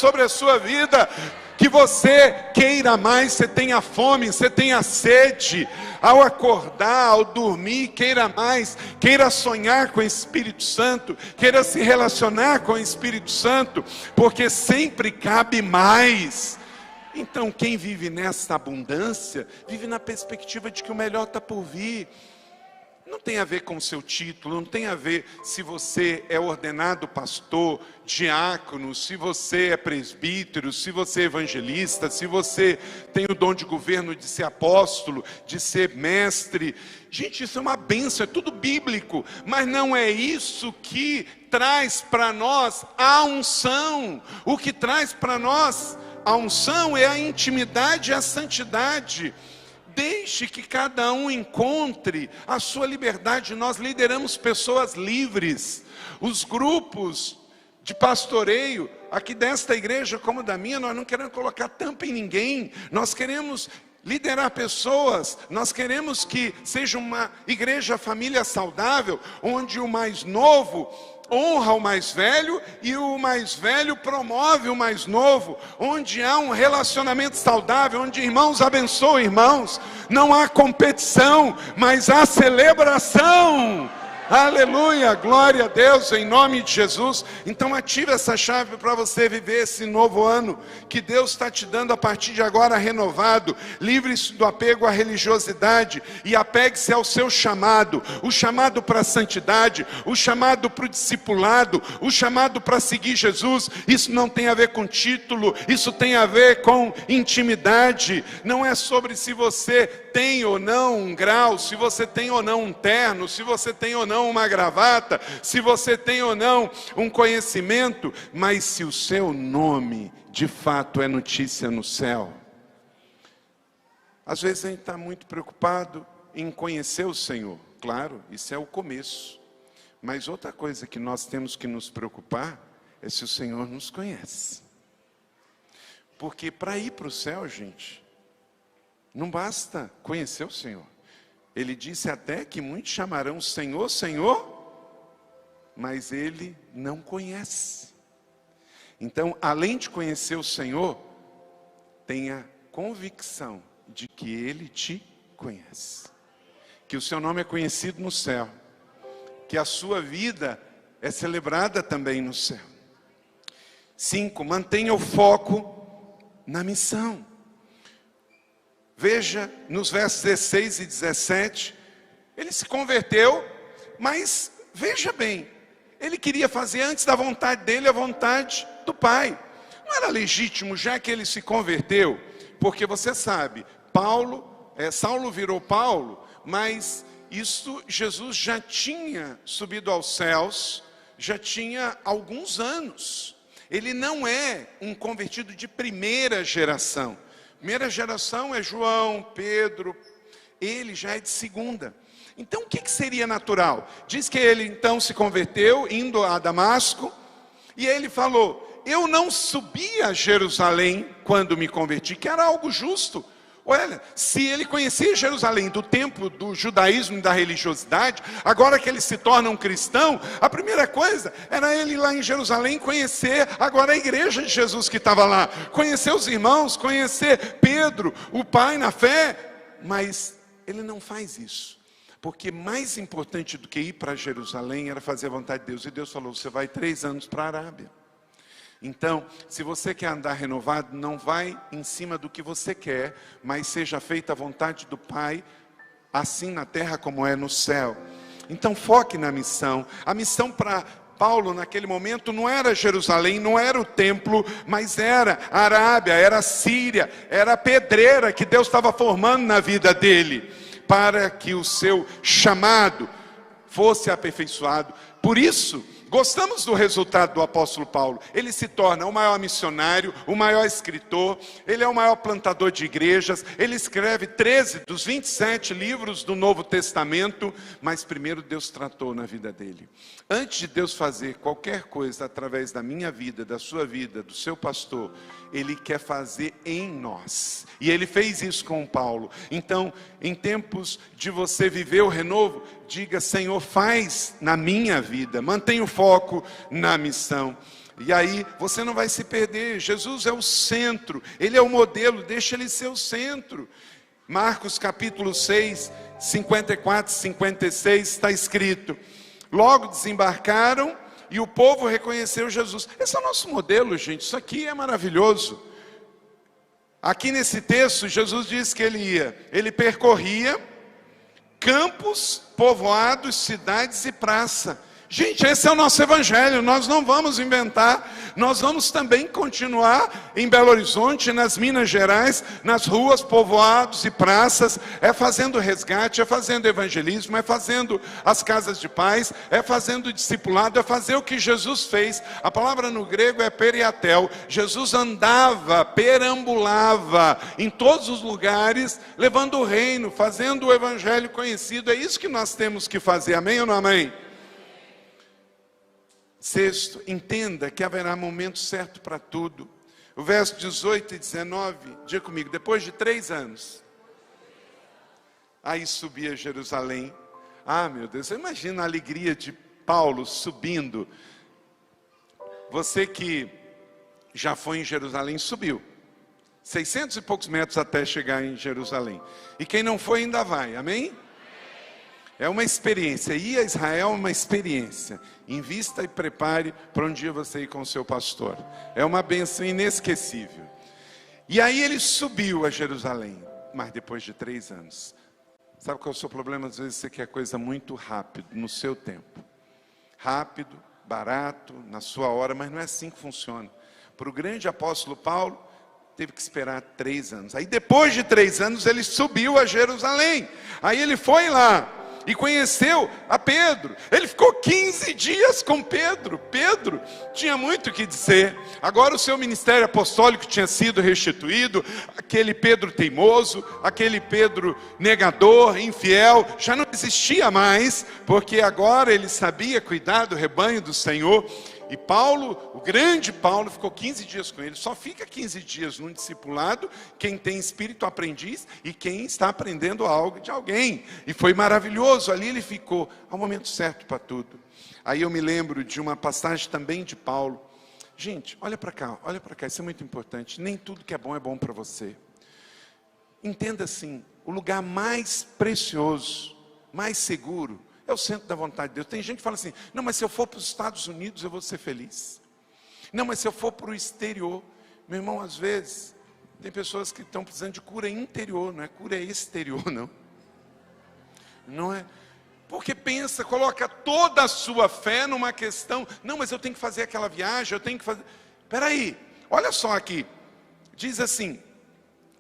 que você queira mais, você tenha fome, você tenha sede, ao acordar, ao dormir, queira mais, queira sonhar com o Espírito Santo, queira se relacionar com o Espírito Santo, porque sempre cabe mais. Então quem vive nessa abundância, vive na perspectiva de que o melhor está por vir. Não tem a ver com o seu título, não tem a ver se você é ordenado pastor, diácono, se você é presbítero, se você é evangelista, se você tem o dom de governo de ser apóstolo, de ser mestre. Gente, isso é uma bênção, é tudo bíblico, mas não é isso que traz para nós a unção. O que traz para nós a unção é a intimidade e a santidade. Deixe que cada um encontre a sua liberdade. Nós lideramos pessoas livres. Os grupos de pastoreio aqui desta igreja como da minha, nós não queremos colocar tampa em ninguém. Nós queremos liderar pessoas. Nós queremos que seja uma igreja família saudável, onde o mais novo honra o mais velho e o mais velho promove o mais novo, onde há um relacionamento saudável, onde irmãos abençoam irmãos, não há competição, mas há celebração. Aleluia, glória a Deus, em nome de Jesus. Então ative essa chave para você viver esse novo ano que Deus está te dando a partir de agora renovado. Livre-se do apego à religiosidade e apegue-se ao seu chamado. O chamado para a santidade, o chamado para o discipulado, o chamado para seguir Jesus. Isso não tem a ver com título, isso tem a ver com intimidade. Não é sobre se você tem ou não um grau, se você tem ou não um terno, se você tem ou não uma gravata, se você tem ou não um conhecimento, mas se o seu nome de fato é notícia no céu. Às vezes a gente está muito preocupado em conhecer o Senhor, claro, isso é o começo, mas outra coisa que nós temos que nos preocupar é se o Senhor nos conhece, porque para ir para o céu, gente, não basta conhecer o Senhor. Ele disse até que muitos chamarão Senhor, Senhor, mas ele não conhece. Então, além de conhecer o Senhor, tenha convicção de que Ele te conhece. Que o seu nome é conhecido no céu. Que a sua vida é celebrada também no céu. 5, mantenha o foco na missão. Veja nos versos 16 e 17, ele se converteu, mas veja bem, ele queria fazer antes da vontade dele a vontade do Pai. Não era legítimo, já que ele se converteu, porque você sabe, Saulo virou Paulo, mas isso Jesus já tinha subido aos céus, já tinha alguns anos. Ele não é um convertido de primeira geração. Primeira geração é João, Pedro, ele já é de segunda. Então o que seria natural? Diz que ele então se converteu, indo a Damasco, e ele falou, eu não subi a Jerusalém quando me converti, que era algo justo. Olha, se ele conhecia Jerusalém do tempo do judaísmo e da religiosidade, agora que ele se torna um cristão, a primeira coisa era ele ir lá em Jerusalém conhecer agora a igreja de Jesus que estava lá, conhecer os irmãos, conhecer Pedro, o pai na fé, mas ele não faz isso, porque mais importante do que ir para Jerusalém era fazer a vontade de Deus, e Deus falou, você vai 3 anos para a Arábia. Então, se você quer andar renovado, não vai em cima do que você quer, mas seja feita a vontade do Pai, assim na terra como é no céu. Então foque na missão. A missão para Paulo naquele momento não era Jerusalém, não era o templo, mas era a Arábia, era a Síria, era a pedreira que Deus estava formando na vida dele, para que o seu chamado fosse aperfeiçoado. Por isso, gostamos do resultado do apóstolo Paulo. Ele se torna o maior missionário, o maior escritor, ele é o maior plantador de igrejas, ele escreve 13 dos 27 livros do Novo Testamento, mas primeiro Deus tratou na vida dele. Antes de Deus fazer qualquer coisa através da minha vida, da sua vida, do seu pastor, Ele quer fazer em nós. E Ele fez isso com Paulo. Então, em tempos de você viver o renovo, diga, Senhor, faz na minha vida, mantenha o foco na missão. E aí você não vai se perder. Jesus é o centro, Ele é o modelo, deixa Ele ser o centro. Marcos capítulo 6, 54 e 56 está escrito, logo desembarcaram e o povo reconheceu Jesus. Esse é o nosso modelo, gente, isso aqui é maravilhoso. Aqui nesse texto, Jesus diz que ele percorria campos, povoados, cidades e praça. Gente, esse é o nosso evangelho, nós não vamos inventar, nós vamos também continuar em Belo Horizonte, nas Minas Gerais, nas ruas, povoados e praças, é fazendo resgate, é fazendo evangelismo, é fazendo as casas de paz, é fazendo discipulado, é fazer o que Jesus fez. A palavra no grego é periatel. Jesus andava, perambulava em todos os lugares, levando o reino, fazendo o evangelho conhecido. É isso que nós temos que fazer, amém ou não amém? 6, entenda que haverá momento certo para tudo. O verso 18 e 19, diga comigo, depois de 3 anos, aí subia Jerusalém. Ah, meu Deus, imagina a alegria de Paulo subindo. Você que já foi em Jerusalém, subiu 600 e poucos metros até chegar em Jerusalém. E quem não foi ainda vai, amém? É uma experiência, ir a Israel é uma experiência. Invista e prepare para um dia você ir com o seu pastor. É uma bênção inesquecível. E aí ele subiu a Jerusalém, mas depois de 3 anos. Sabe qual é o seu problema? Às vezes você quer coisa muito rápido, no seu tempo. Rápido, barato, na sua hora, mas não é assim que funciona. Para o grande apóstolo Paulo, teve que esperar 3 anos. Aí depois de 3 anos ele subiu a Jerusalém. Aí ele foi lá e conheceu a Pedro. Ele ficou 15 dias com Pedro. Pedro tinha muito o que dizer. Agora o seu ministério apostólico tinha sido restituído. Aquele Pedro teimoso, aquele Pedro negador, infiel, já não existia mais, porque agora ele sabia cuidar do rebanho do Senhor. E Paulo, o grande Paulo, ficou 15 dias com ele. Só fica 15 dias num discipulado quem tem espírito aprendiz e quem está aprendendo algo de alguém. E foi maravilhoso, ali ele ficou ao momento certo para tudo. Aí eu me lembro de uma passagem também de Paulo. Gente, olha para cá, isso é muito importante. Nem tudo que é bom para você. Entenda assim, o lugar mais precioso, mais seguro, é o centro da vontade de Deus. Tem gente que fala assim, não, mas se eu for para os Estados Unidos eu vou ser feliz. Não, mas se eu for para o exterior. Meu irmão, às vezes, tem pessoas que estão precisando de cura interior, não é cura exterior, não. Não é? Porque pensa, coloca toda a sua fé numa questão, não, mas eu tenho que fazer aquela viagem, eu tenho que fazer... Espera aí, olha só aqui, diz assim,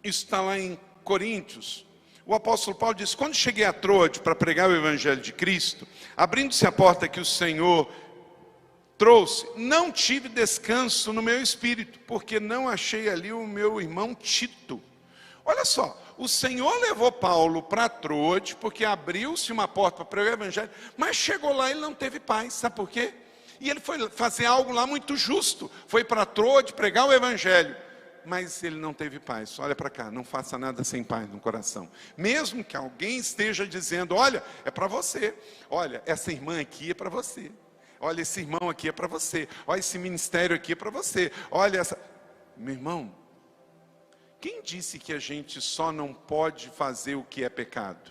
isso está lá em Coríntios, o apóstolo Paulo diz, quando cheguei a Troade para pregar o evangelho de Cristo, abrindo-se a porta que o Senhor trouxe, não tive descanso no meu espírito, porque não achei ali o meu irmão Tito. Olha só, o Senhor levou Paulo para Troade, porque abriu-se uma porta para pregar o evangelho, mas chegou lá e ele não teve paz, sabe por quê? E ele foi fazer algo lá muito justo, foi para Troade pregar o evangelho, mas ele não teve paz. Olha para cá, não faça nada sem paz no coração. Mesmo que alguém esteja dizendo, olha, é para você, olha, essa irmã aqui é para você, olha, esse irmão aqui é para você, olha, esse ministério aqui é para você, olha essa... Meu irmão, quem disse que a gente só não pode fazer o que é pecado?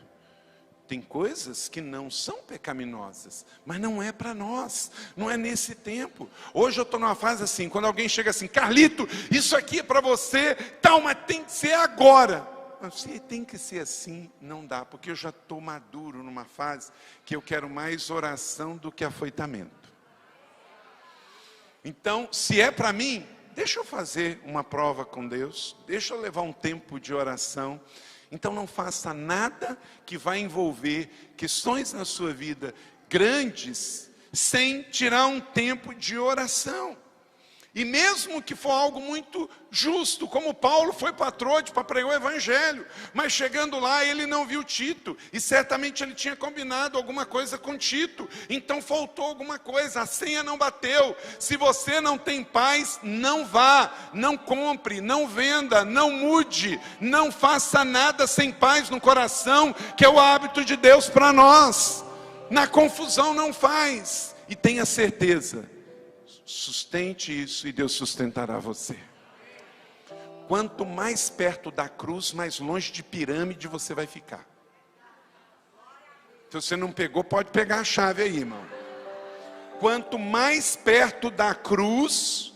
Tem coisas que não são pecaminosas, mas não é para nós, não é nesse tempo. Hoje eu estou numa fase assim, quando alguém chega assim, Carlito, isso aqui é para você, tal, mas tem que ser agora. Mas se tem que ser assim, não dá, porque eu já estou maduro numa fase que eu quero mais oração do que afoitamento. Então, se é para mim, deixa eu fazer uma prova com Deus, deixa eu levar um tempo de oração. Então não faça nada que vai envolver questões na sua vida grandes, sem tirar um tempo de oração. E mesmo que for algo muito justo, como Paulo foi para Troade para pregar o evangelho, mas chegando lá ele não viu Tito, e certamente ele tinha combinado alguma coisa com Tito, então faltou alguma coisa, a senha não bateu. Se você não tem paz, não vá, não compre, não venda, não mude, não faça nada sem paz no coração, que é o hábito de Deus para nós. Na confusão não faz, e tenha certeza, sustente isso e Deus sustentará você. Quanto mais perto da cruz, mais longe de pirâmide você vai ficar. Se você não pegou, pode pegar a chave aí, irmão. Quanto mais perto da cruz,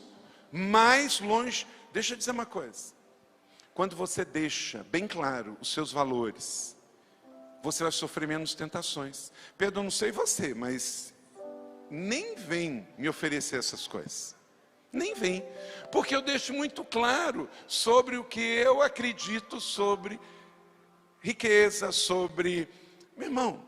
mais longe. Deixa eu dizer uma coisa. Quando você deixa bem claro os seus valores, você vai sofrer menos tentações. Pedro, eu não sei você, mas nem vem me oferecer essas coisas. Nem vem. Porque eu deixo muito claro sobre o que eu acredito sobre riqueza, sobre... Meu irmão,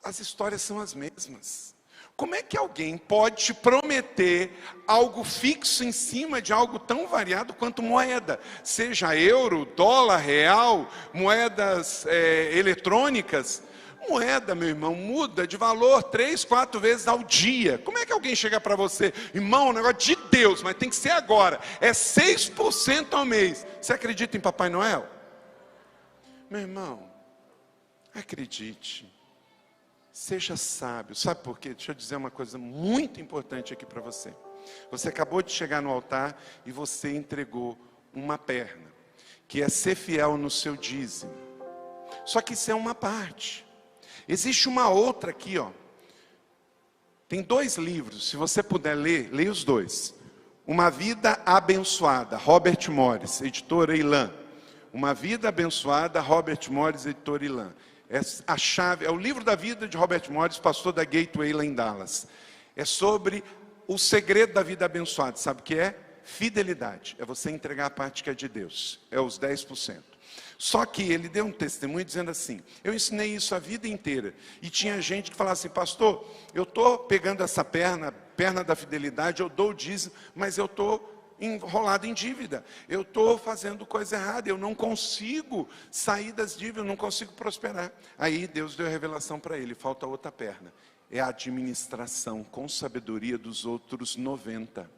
as histórias são as mesmas. Como é que alguém pode te prometer algo fixo em cima de algo tão variado quanto moeda? Seja euro, dólar, real, moedas eletrônicas. Moeda, meu irmão, muda de valor 3, 4 vezes ao dia. Como é que alguém chega para você, irmão, um negócio de Deus, mas tem que ser agora, é 6% ao mês. Você acredita em Papai Noel? Meu irmão, acredite, seja sábio. Sabe por quê? Deixa eu dizer uma coisa muito importante aqui para você. Você acabou de chegar no altar e você entregou uma perna, que é ser fiel no seu dízimo. Só que isso é uma parte. Existe uma outra aqui, ó. Tem 2 livros, se você puder ler, leia os 2. Uma Vida Abençoada, Robert Morris, editora Elan. Uma Vida Abençoada, Robert Morris, editora Elan. É a chave, é o livro da vida de Robert Morris, pastor da Gateway lá em Dallas. É sobre o segredo da vida abençoada. Sabe o que é? Fidelidade. É você entregar a parte que é de Deus. É os 10%. Só que ele deu um testemunho dizendo assim, eu ensinei isso a vida inteira. E tinha gente que falava assim, pastor, eu estou pegando essa perna da fidelidade, eu dou o dízimo, mas eu estou enrolado em dívida, eu estou fazendo coisa errada, eu não consigo sair das dívidas, eu não consigo prosperar. Aí Deus deu a revelação para ele, falta outra perna. É a administração com sabedoria dos outros 90.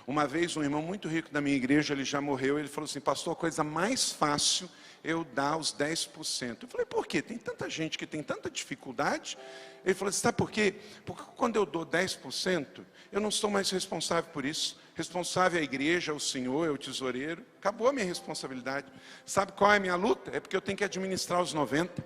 Uma vez um irmão muito rico da minha igreja, ele já morreu, ele falou assim: pastor, a coisa mais fácil é eu dar os 10%. Eu falei: por quê? Tem tanta gente que tem tanta dificuldade. Ele falou assim: sabe por quê? Porque quando eu dou 10%, eu não sou mais responsável por isso. Responsável é a igreja, é o Senhor, é o tesoureiro. Acabou a minha responsabilidade. Sabe qual é a minha luta? É porque eu tenho que administrar os 90%.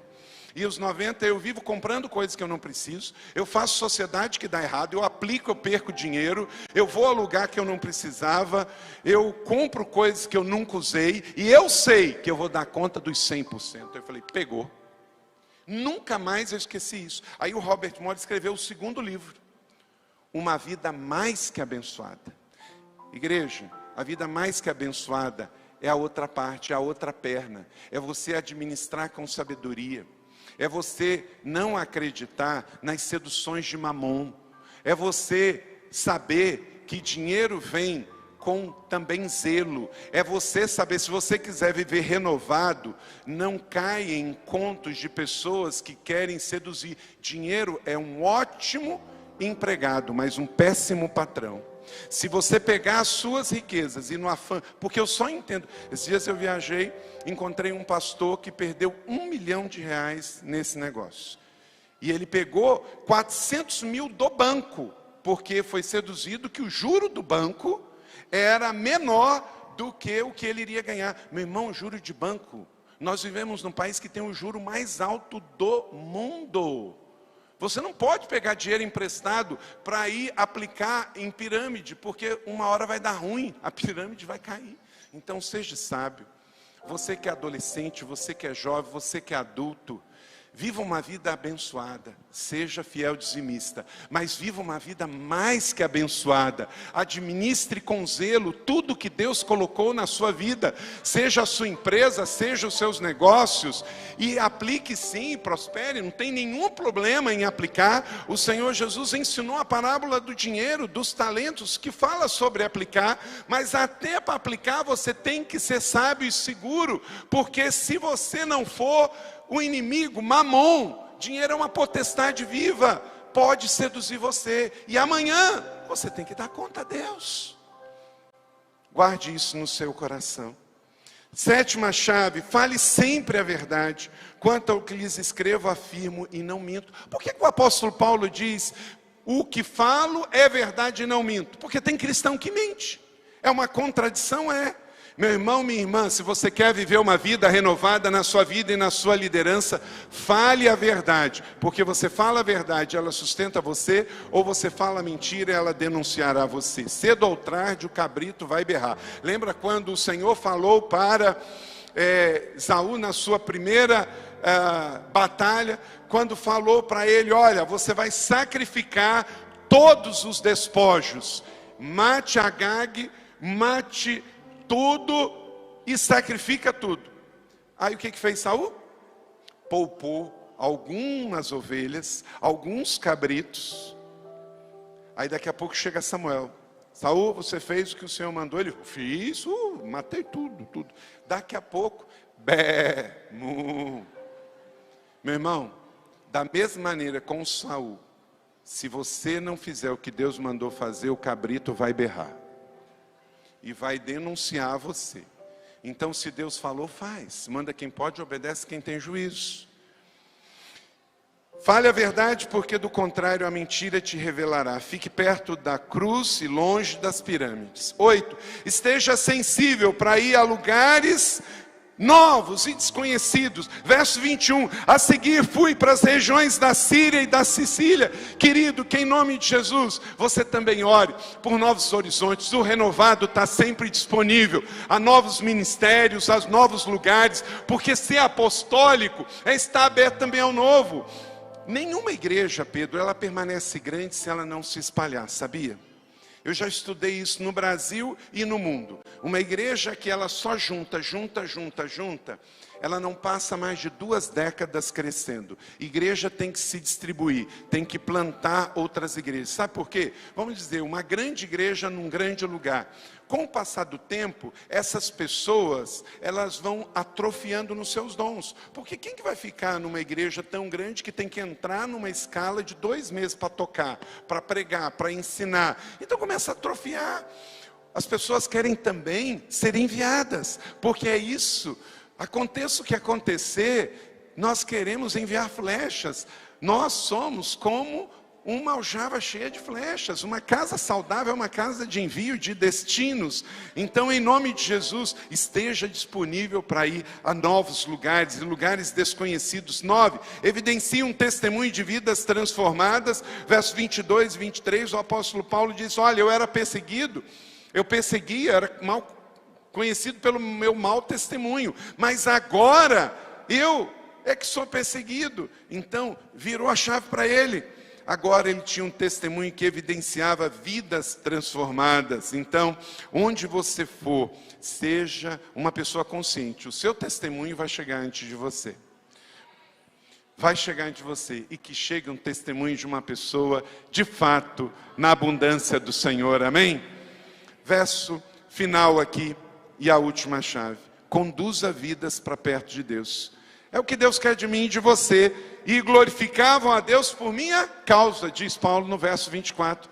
E os 90 eu vivo comprando coisas que eu não preciso, eu faço sociedade que dá errado, eu aplico, eu perco dinheiro, eu vou a lugar que eu não precisava, eu compro coisas que eu nunca usei, e eu sei que eu vou dar conta dos 100%. Eu falei: pegou. Nunca mais eu esqueci isso. Aí o Robert Moore escreveu o segundo livro, Uma Vida Mais Que Abençoada. Igreja, a vida mais que abençoada é a outra parte, é a outra perna, é você administrar com sabedoria. É você não acreditar nas seduções de Mamon. É você saber que dinheiro vem com também zelo. É você saber, se você quiser viver renovado, não caia em contos de pessoas que querem seduzir. Dinheiro é um ótimo empregado, mas um péssimo patrão. Se você pegar as suas riquezas e no afã, porque eu só entendo, esses dias eu viajei, encontrei um pastor que perdeu R$1 milhão nesse negócio, e ele pegou 400 mil do banco, porque foi seduzido que o juro do banco era menor do que o que ele iria ganhar. Meu irmão, juro de banco, nós vivemos num país que tem o juro mais alto do mundo. Você não pode pegar dinheiro emprestado para ir aplicar em pirâmide, porque uma hora vai dar ruim, a pirâmide vai cair. Então seja sábio. Você que é adolescente, você que é jovem, você que é adulto, viva uma vida abençoada, seja fiel dizimista, mas viva uma vida mais que abençoada. Administre com zelo tudo que Deus colocou na sua vida, seja a sua empresa, seja os seus negócios, e aplique sim, prospere, não tem nenhum problema em aplicar. O Senhor Jesus ensinou a parábola do dinheiro, dos talentos, que fala sobre aplicar, mas até para aplicar você tem que ser sábio e seguro, porque se você não for, o inimigo, Mamon, dinheiro é uma potestade viva, pode seduzir você, e amanhã você tem que dar conta a Deus. Guarde isso no seu coração. Sétima chave: fale sempre a verdade. Quanto ao que lhes escrevo, afirmo e não minto. Por que o apóstolo Paulo diz: o que falo é verdade e não minto? Porque tem cristão que mente. É uma contradição, é. Meu irmão, minha irmã, se você quer viver uma vida renovada na sua vida e na sua liderança, fale a verdade, porque você fala a verdade, ela sustenta você, ou você fala a mentira, ela denunciará você. Cedo ou tarde o cabrito vai berrar. Lembra quando o Senhor falou para Saul na sua primeira batalha, quando falou para ele: olha, você vai sacrificar todos os despojos, mate Agag, mate tudo e sacrifica tudo. Aí o que fez Saul? Poupou algumas ovelhas, alguns cabritos. Aí daqui a pouco chega Samuel: Saul, você fez o que o Senhor mandou? Ele: fiz, matei tudo. Daqui a pouco, mu. Meu irmão, da mesma maneira com Saul, se você não fizer o que Deus mandou fazer, o cabrito vai berrar e vai denunciar você. Então, se Deus falou, faz. Manda quem pode, obedece quem tem juízo. Fale a verdade, porque do contrário a mentira te revelará. Fique perto da cruz e longe das pirâmides. 8. Esteja sensível para ir a lugares novos e desconhecidos. Verso 21, a seguir fui para as regiões da Síria e da Sicília. Querido, que em nome de Jesus, você também ore por novos horizontes. O renovado está sempre disponível a novos ministérios, a novos lugares, porque ser apostólico é estar aberto também ao novo. Nenhuma igreja, Pedro, ela permanece grande se ela não se espalhar, sabia? Eu já estudei isso no Brasil e no mundo. Uma igreja que ela só junta, ela não passa mais de 2 décadas crescendo. Igreja tem que se distribuir, tem que plantar outras igrejas. Sabe por quê? Vamos dizer, uma grande igreja num grande lugar. Com o passar do tempo, essas pessoas, elas vão atrofiando nos seus dons. Porque quem que vai ficar numa igreja tão grande que tem que entrar numa escala de 2 meses para tocar, para pregar, para ensinar? Então começa a atrofiar. As pessoas querem também ser enviadas, porque é isso. Aconteça o que acontecer, nós queremos enviar flechas. Nós somos como uma aljava cheia de flechas. Uma casa saudável é uma casa de envio de destinos. Então, em nome de Jesus, esteja disponível para ir a novos lugares, lugares desconhecidos. 9, evidencie um testemunho de vidas transformadas. Versos 22 e 23, o apóstolo Paulo diz: olha, eu era perseguido, eu perseguia, era mal conhecido pelo meu mau testemunho, mas agora eu é que sou perseguido. Então, virou a chave para ele. Agora ele tinha um testemunho que evidenciava vidas transformadas. Então, onde você for, seja uma pessoa consciente. O seu testemunho vai chegar antes de você. Vai chegar antes de você. E que chegue um testemunho de uma pessoa, de fato, na abundância do Senhor. Amém? Verso final aqui, e a última chave. Conduza vidas para perto de Deus. É o que Deus quer de mim e de você. E glorificavam a Deus por minha causa, diz Paulo no verso 24.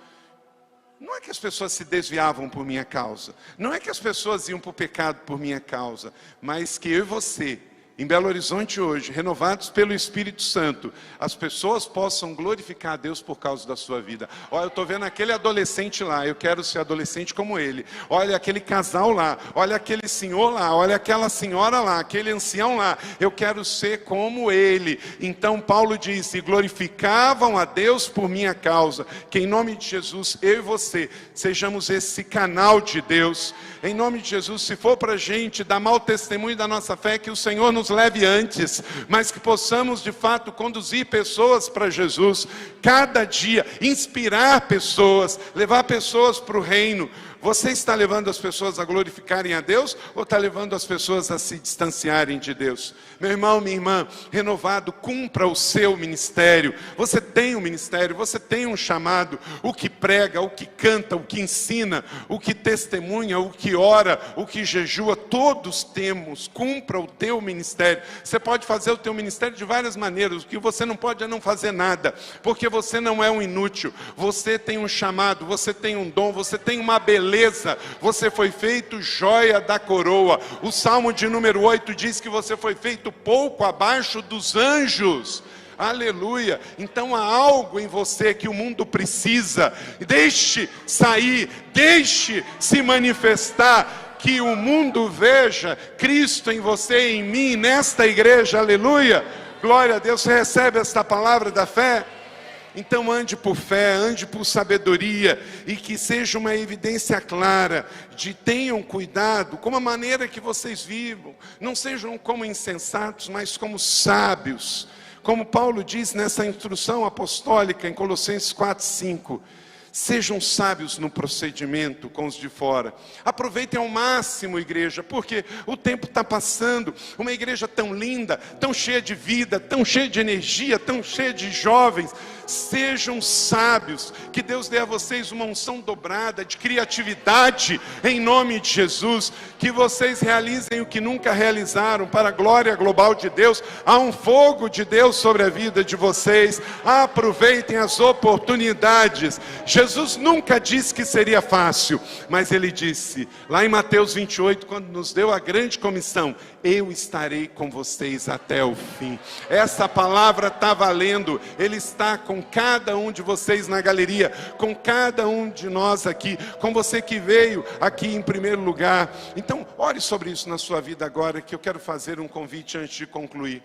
Não é que as pessoas se desviavam por minha causa. Não é que as pessoas iam para o pecado por minha causa. Mas que eu e você, em Belo Horizonte hoje, renovados pelo Espírito Santo, as pessoas possam glorificar a Deus por causa da sua vida. Olha, eu estou vendo aquele adolescente lá, eu quero ser adolescente como ele. Olha aquele casal lá, olha aquele senhor lá, olha aquela senhora lá, aquele ancião lá, eu quero ser como ele. Então Paulo diz: e glorificavam a Deus por minha causa. Que em nome de Jesus, eu e você, sejamos esse canal de Deus. Em nome de Jesus, se for para a gente dar mau testemunho da nossa fé, que o Senhor nos leve antes, mas que possamos de fato conduzir pessoas para Jesus, cada dia, inspirar pessoas, levar pessoas para o reino. Você está levando as pessoas a glorificarem a Deus, ou está levando as pessoas a se distanciarem de Deus? Meu irmão, minha irmã, renovado, cumpra o seu ministério. Você tem um ministério, você tem um chamado. O que prega, o que canta, o que ensina, o que testemunha, o que ora, o que jejua, todos temos. Cumpra o teu ministério. Você pode fazer o teu ministério de várias maneiras. O que você não pode é não fazer nada, porque você não é um inútil. Você tem um chamado, você tem um dom, você tem uma beleza. Você foi feito joia da coroa. O Salmo de número 8 diz que você foi feito pouco abaixo dos anjos. Aleluia. Então há algo em você que o mundo precisa. Deixe sair, deixe se manifestar, que o mundo veja Cristo em você e em mim, nesta igreja. Aleluia. Glória a Deus. Você recebe esta palavra da fé? Então ande por fé, ande por sabedoria, e que seja uma evidência clara de: tenham cuidado com a maneira que vocês vivam. Não sejam como insensatos, mas como sábios. Como Paulo diz nessa instrução apostólica em Colossenses 4:5. Sejam sábios no procedimento com os de fora. Aproveitem ao máximo, igreja, porque o tempo está passando. Uma igreja tão linda, tão cheia de vida, tão cheia de energia, tão cheia de jovens. Sejam sábios, que Deus dê a vocês uma unção dobrada de criatividade, em nome de Jesus. Que vocês realizem o que nunca realizaram, para a glória global de Deus. Há um fogo de Deus sobre a vida de vocês. Aproveitem as oportunidades. Jesus nunca disse que seria fácil, mas Ele disse, lá em Mateus 28, quando nos deu a grande comissão: eu estarei com vocês até o fim. Essa palavra está valendo. Ele está com cada um de vocês na galeria, com cada um de nós aqui, com você que veio aqui em primeiro lugar. Então, ore sobre isso na sua vida agora, que eu quero fazer um convite antes de concluir.